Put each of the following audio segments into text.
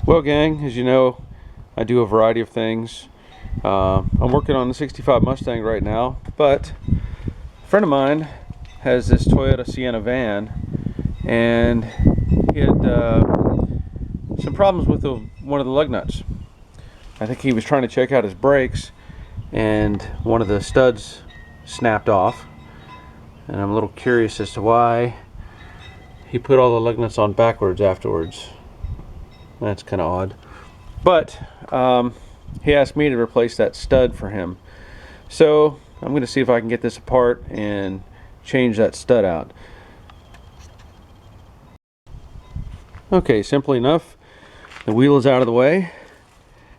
Well, gang, as you know, I do a variety of things. I'm working on the 65 Mustang right now, but a friend of mine has this Toyota Sienna van, and he had some problems with one of the lug nuts. I think he was trying to check out his brakes, and one of the studs snapped off, and I'm a little curious as to why he put all the lug nuts on backwards afterwards. That's kind of odd. But he asked me to replace that stud for him. So I'm going to see if I can get this apart and change that stud out. Okay, simply enough, the wheel is out of the way.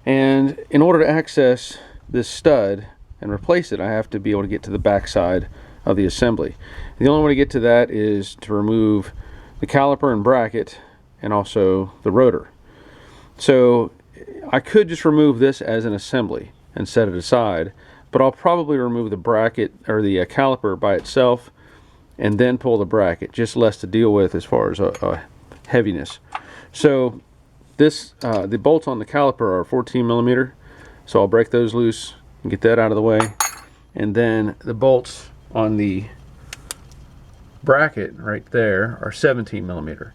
And in order to access this stud and replace it, I have to be able to get to the back side of the assembly. The only way to get to that is to remove the caliper and bracket and also the rotor. So I could just remove this as an assembly and set it aside, but I'll probably remove the bracket or the caliper by itself and then pull the bracket, just less to deal with as far as heaviness. So this the bolts on the caliper are 14 millimeter, so I'll break those loose and get that out of the way, and then the bolts on the bracket right there are 17 millimeter,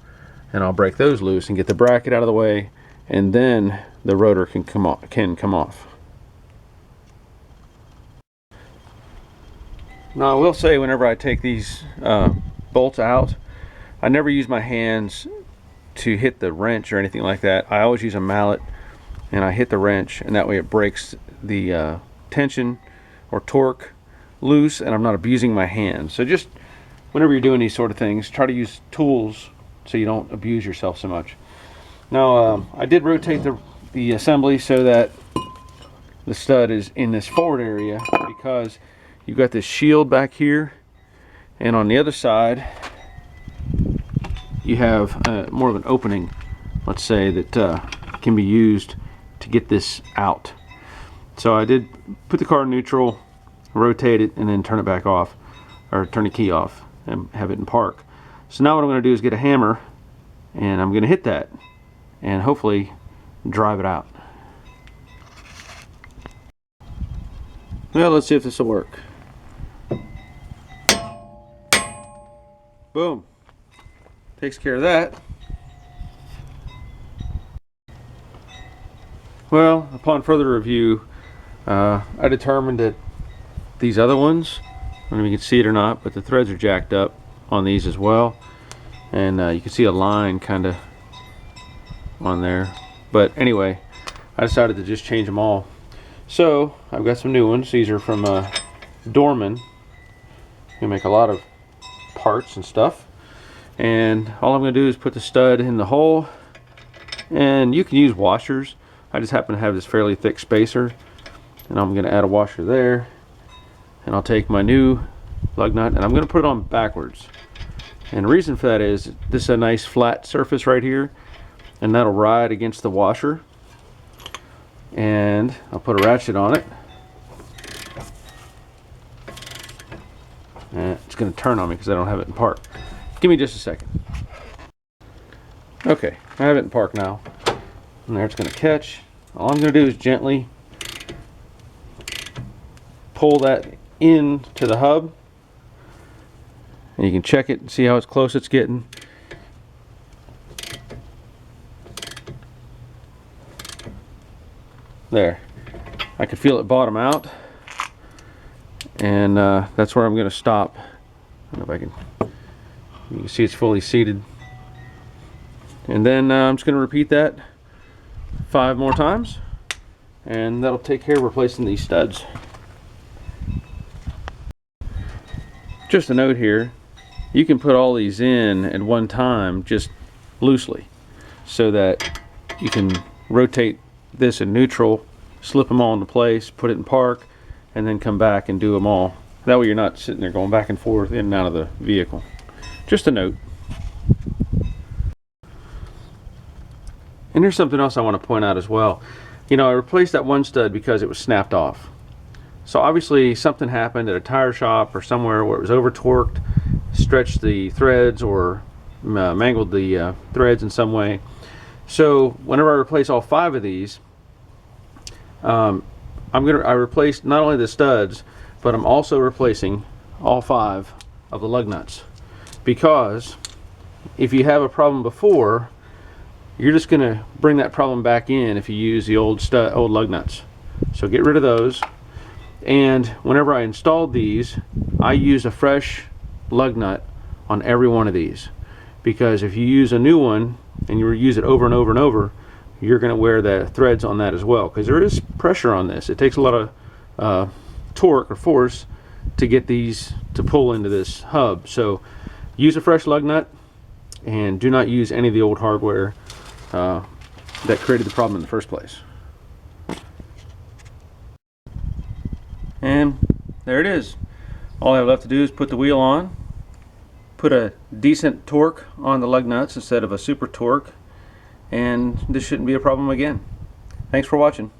and I'll break those loose and get the bracket out of the way, and then the rotor can come off. Now I will say, whenever I take these bolts out, I never use my hands to hit the wrench or anything like that. I always use a mallet and I hit the wrench, and that way it breaks the tension or torque loose, and I'm not abusing my hands. So just whenever you're doing these sort of things, try to use tools so you don't abuse yourself so much. Now I did rotate the assembly so that the stud is in this forward area, because you've got this shield back here, and on the other side you have more of an opening, let's say, that can be used to get this out. So I did put the car in neutral, rotate it, and then turn it back off, or turn the key off and have it in park. So now what I'm going to do is get a hammer, and I'm going to hit that and hopefully drive it out. Well, let's see if this will work. Boom. Takes care of that. Well, upon further review, I determined that these other ones, I don't know if you can see it or not, but the threads are jacked up on these as well, and you can see a line kind of on there. But anyway, I decided to just change them all. So I've got some new ones. These are from Dorman. They make a lot of parts and stuff, and all I'm going to do is put the stud in the hole, and you can use washers. I just happen to have this fairly thick spacer, and I'm going to add a washer there, and I'll take my new lug nut and I'm going to put it on backwards. And the reason for that is this is a nice flat surface right here, and that'll ride against the washer, and I'll put a ratchet on it, and it's going to turn on me because I don't have it in park. Give me just a second. Okay, I have it in park now, and there it's going to catch. All I'm going to do is gently pull that in to the hub, and you can check it and see how close it's getting. There, I can feel it bottom out, and that's where I'm going to stop. I don't know if I can. You can see it's fully seated, and then I'm just going to repeat that 5 more times, and that'll take care of replacing these studs. Just a note here, you can put all these in at one time just loosely, so that you can rotate this in neutral, slip them all into place, put it in park, and then come back and do them all. That way you're not sitting there going back and forth in and out of the vehicle. Just a note. And here's something else I want to point out as well. You know, I replaced that one stud because it was snapped off. So obviously something happened at a tire shop or somewhere where it was over torqued, stretched the threads, or mangled the threads in some way. So whenever I replace all 5 of these, I replaced not only the studs, but I'm also replacing all 5 of the lug nuts, because if you have a problem before, you're just going to bring that problem back in if you use the old lug nuts. So get rid of those. And whenever I installed these, I used a fresh lug nut on every one of these, because if you use a new one and you use it over and over and over, you're going to wear the threads on that as well, because there is pressure on this. It takes a lot of torque or force to get these to pull into this hub. So use a fresh lug nut, and do not use any of the old hardware that created the problem in the first place. And there it is. All I have left to do is put the wheel on, put a decent torque on the lug nuts instead of a super torque, and this shouldn't be a problem again. Thanks for watching.